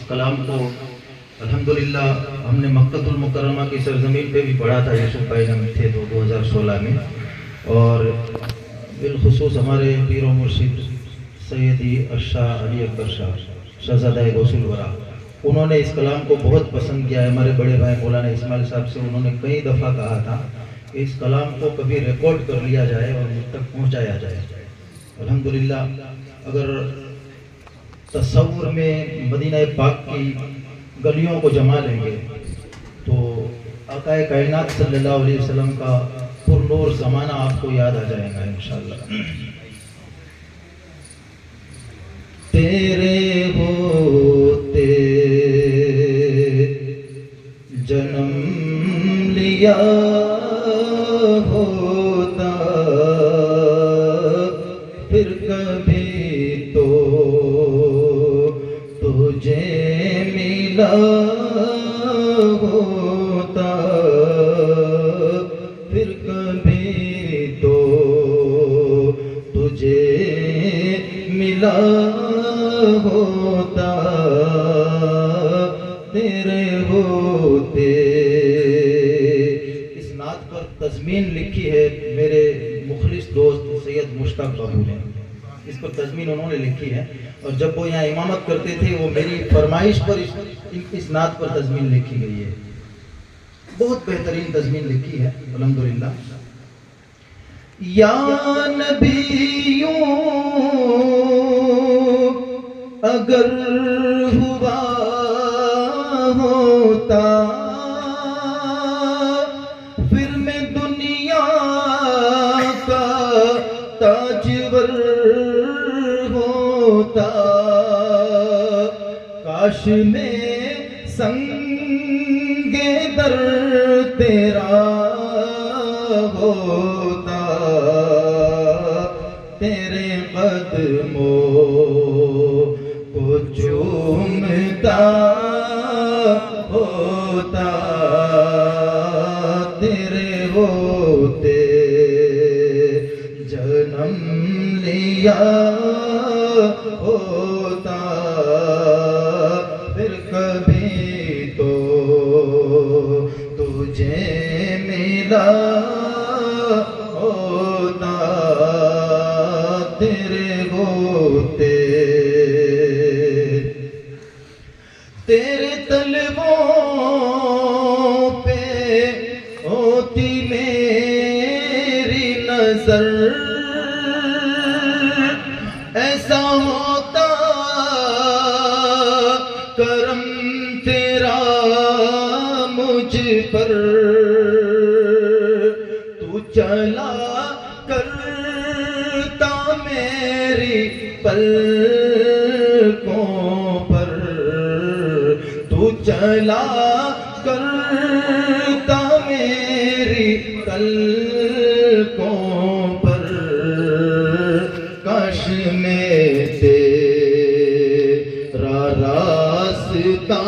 کلام کو الحمدللہ ہم نے مکہ المکرمہ کی سرزمین پہ بھی پڑھا تھا، یوسف بھائی ہم تھے تو 2016 میں، اور بالخصوص ہمارے پیر و مرشد سیدی الشاہ علی اکبر شاہ شہزادہ غوث الورا، انہوں نے اس کلام کو بہت پسند کیا ہے۔ ہمارے بڑے بھائی مولانا اسماعیل صاحب سے انہوں نے کئی دفعہ کہا تھا کہ اس کلام کو کبھی ریکارڈ کر لیا جائے اور مجھ تک پہنچایا جائے۔ الحمدللہ اگر تصور میں مدینہ پاک کی گلیوں کو جما لیں گے تو آقا کائنات صلی اللہ علیہ وسلم کا پر نور زمانہ آپ کو یاد آ جائے گا انشاءاللہ۔ تیرے ہوتے جنم لیا ہوتا پھر کبھی تو تجھے ملا ہوتا، پھر کبھی تو تجھے ملا ہوتا، تیرے ہوتے۔ اس نعت پر تضمین لکھی ہے میرے مخلص دوست سید مشتاق بابو نے، اس پر تضمین انہوں نے لکھی ہے، اور جب وہ یہاں امامت کرتے تھے وہ میری فرمائش پر اس نعت پر تضمین لکھی گئی ہے، بہت بہترین تضمین لکھی ہے الحمدللہ۔ یا نبیوں اگر ہوا ہوتا پھر میں دنیا کا تاجور ہوتا، کاش میں سنگ در تیرا ہوتا، تیرے قدموں کو چومتا ہوتا، تیرے ہوتے جنم لیا ہوتا، پھر کبھی تو تجھے ملا ہوتا، تیرے ہوتے۔ تیرے طلبوں پہ ہوتی میری نظر، ایسا ہوتا کرم تیرا مجھ پر، تو چلا کرتا میری پلکوں پر، تو چلا کرتا میری پلکوں پر، کاش میں تیرا راستہ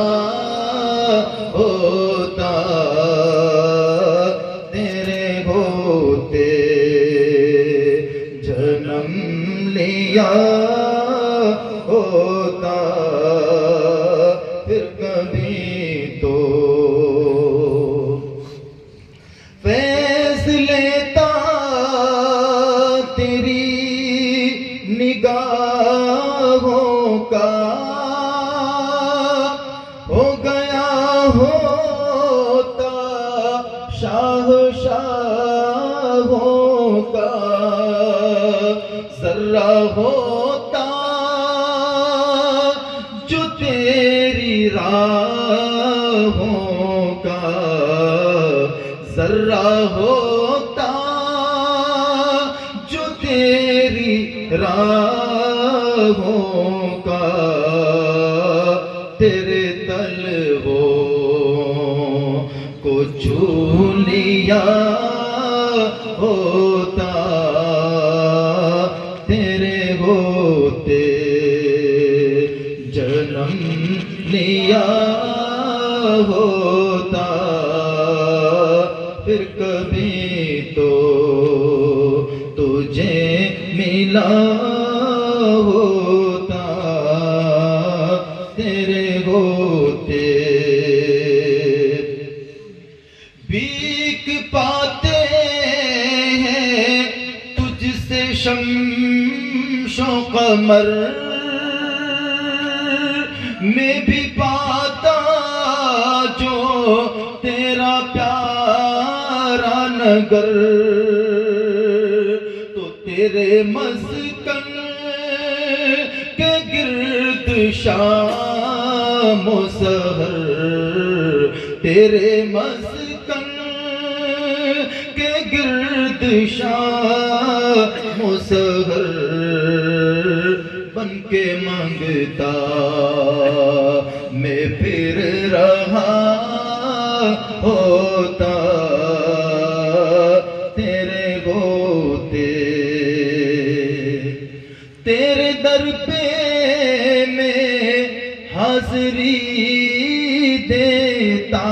ہوتا، تیرے ہوتے جنم لیا ہوتا، پھر کبھی تو فیض لیتا تیری نگاہوں کا، ہو گیا ہوتا شاہ شاہوں کا، ذرہ ہوتا جو تیری راہوں کا، ذرہ ہوتا جو تیری راہوں کا، تیرے طلبوں کو چھو لیا ہوتا، تیرے ہوتے جنم لیا ہوتا، پھر کبھی تو تجھے ملا ہوتا، تیرے تیرے ہوتے بھیک پاتے ہیں تجھ سے شمس و قمر میں بھی پاتا جو تیرا پیارا نگر تو تیرے مسکن کے گرد شام و سحر تیرے مسکن کے گرد شام و سحر بن کے مانگتا میں پھر رہا ہوتا تیرے ہوتے تیرے در پہ میں حاضری دیتا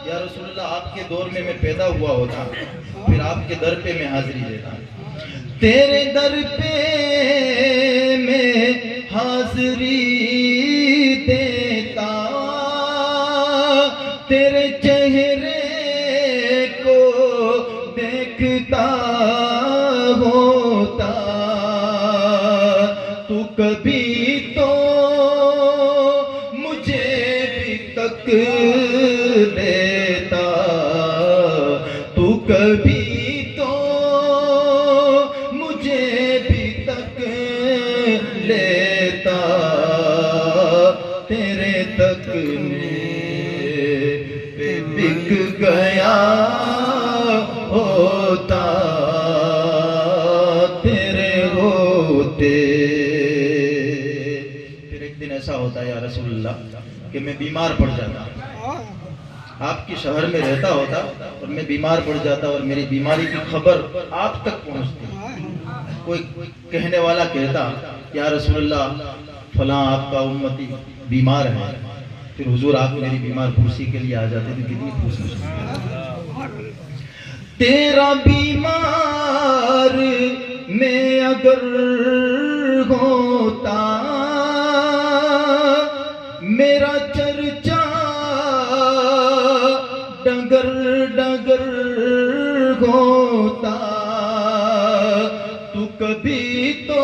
یا رسول اللہ آپ کے دور میں پیدا ہوا ہوتا پھر آپ کے در پہ میں حاضری دیتا تیرے در پہ میں حاضری دیتا تیرے چہرے کو دیکھتا ہوتا تو کبھی تو مجھے بھی تک لیتا تو کبھی لیتا تیرے تکنے پہ بک گیا ہوتا تیرے ہوتے پھر ایک دن ایسا ہوتا ہے یا رسول اللہ کہ میں بیمار پڑ جاتا آپ کے شہر میں رہتا ہوتا اور میں بیمار پڑ جاتا اور میری بیماری کی خبر آپ تک پہنچتی کوئی کہنے والا کہتا یا رسول اللہ فلاں آپ کا امتی بیمار ہے پھر حضور آپ میری بیمار پرسی کے لیے آ جاتے تھے کتنی خوش تیرا بیمار میں اگر ہوتا میرا چرچا ڈگر ڈگر ہوتا تو کبھی تو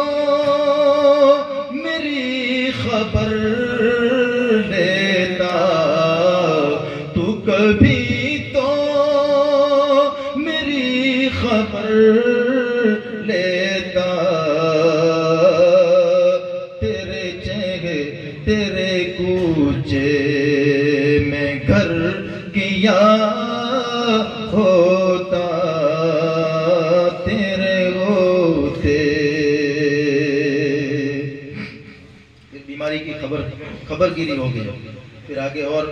میری خبر لیتا تو کبھی تو میری خبر لیتا تیرے چہرے تیرے کوچے میں گھر کیا ہوتا تیرے ہوتے بیماری کی خبر گیری ہو گئی پھر آگے اور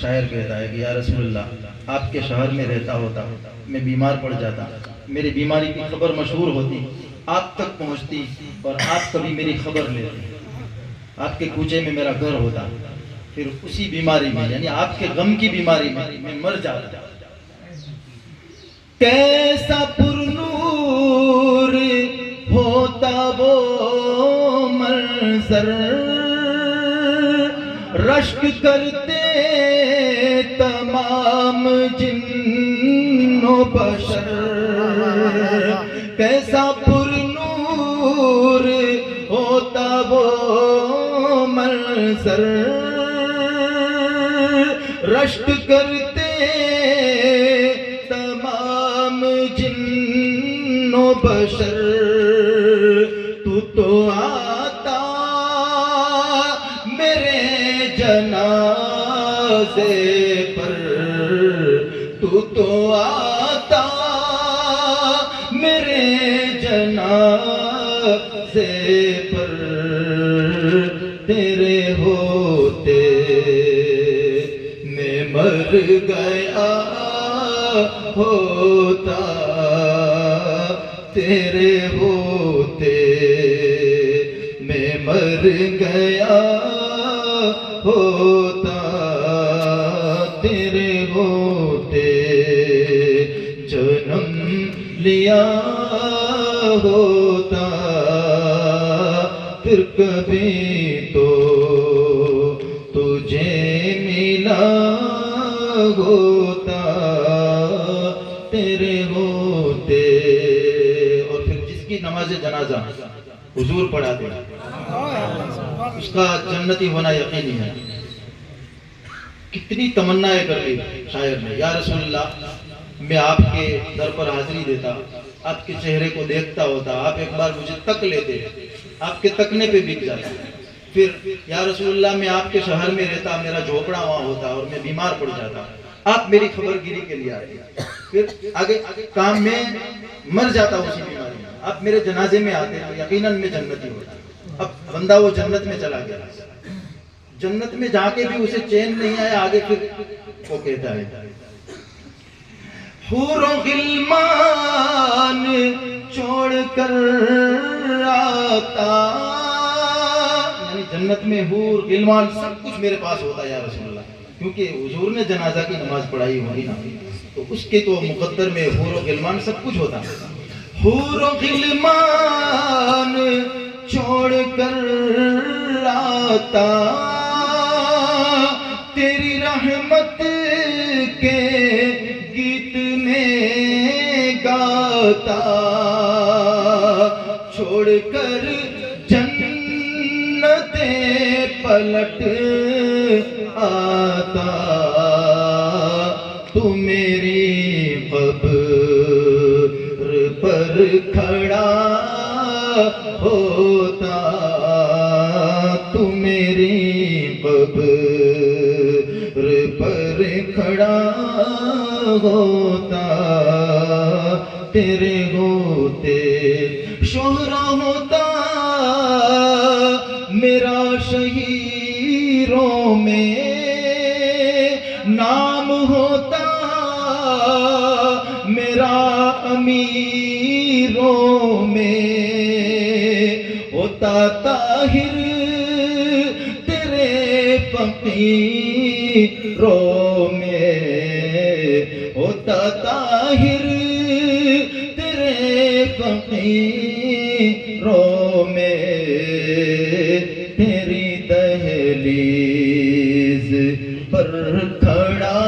شاعر کہتا ہے کہ یا رسول اللہ آپ کے شہر میں رہتا ہوتا میں بیمار پڑ جاتا میری بیماری کی خبر مشہور ہوتی آپ تک پہنچتی اور آپ کبھی میری خبر لیتے آپ کے کوچے میں میرا گھر ہوتا پھر اسی بیماری میں یعنی آپ کے غم کی بیماری میں مر جاتا کیسا پرنور ہوتا وہ منظر رشک کرتے تمام جن و بشر کیسا پرنور ہوتا وہ منظر رشک کرتے تمام جن و بشر تو آتا میرے جنازے پر تو آتا میرے جنازے پر تیرے ہوتے میں مر گیا ہوتا تیرے ہوتے میں مر گیا ہوتا تیرے ہوتے جنم لیا ہوتا پھر کبھی نماز جنازہ حضور پڑھاتے ہیں، اس کا جنتی ہونا یقینی ہے۔ کتنی تمنائیں کر لی شاعر نے، یا رسول اللہ میں آپ کے در پر حاضری دیتا، آپ کے چہرے کو دیکھتا ہوتا، آپ ایک بار مجھے تک لیتے، آپ کے تکنے پہ بک جاتا، پھر یا رسول اللہ میں آپ کے شہر میں رہتا، میرا جھوپڑا وہاں ہوتا اور میں بیمار پڑ جاتا، آپ میری خبر گیری کے لیے آتے، پھر آگے کام میں مر جاتا اسی بیماری میں، آپ میرے جنازے میں آتے تو یقیناً میں جنتی ہوتا۔ اب بندہ وہ جنت میں چلا گیا، جنت میں جا کے بھی اسے چین نہیں آیا، آگے پھر وہ کہتا ہے حور و غلمان چھوڑ کر آتا، یعنی جنت میں حور غلمان سب کچھ میرے پاس ہوتا ہے یا رسول اللہ، کیونکہ حضور نے جنازہ کی نماز پڑھائی ہوئی نا، تو اس کے تو مقدر میں حور و غلمان سب کچھ ہوتا۔ حور و غلمان چھوڑ کر آتا، تیری رحمت کے گیت میں گاتا، چھوڑ کر جنتیں پلٹ آتا، تو میری قبر پر کھڑا ہوتا، تو میری قبر پر کھڑا ہوتا، تیرے ہوتے شہرا ہوتا، میرا شہیروں میں نام ہوتا، میرا امیروں میں ہوتا، طاہر تیرے فقیروں میں ہوتا، طاہر تیرے فقیروں میں، تیری دہلیز پر کھڑا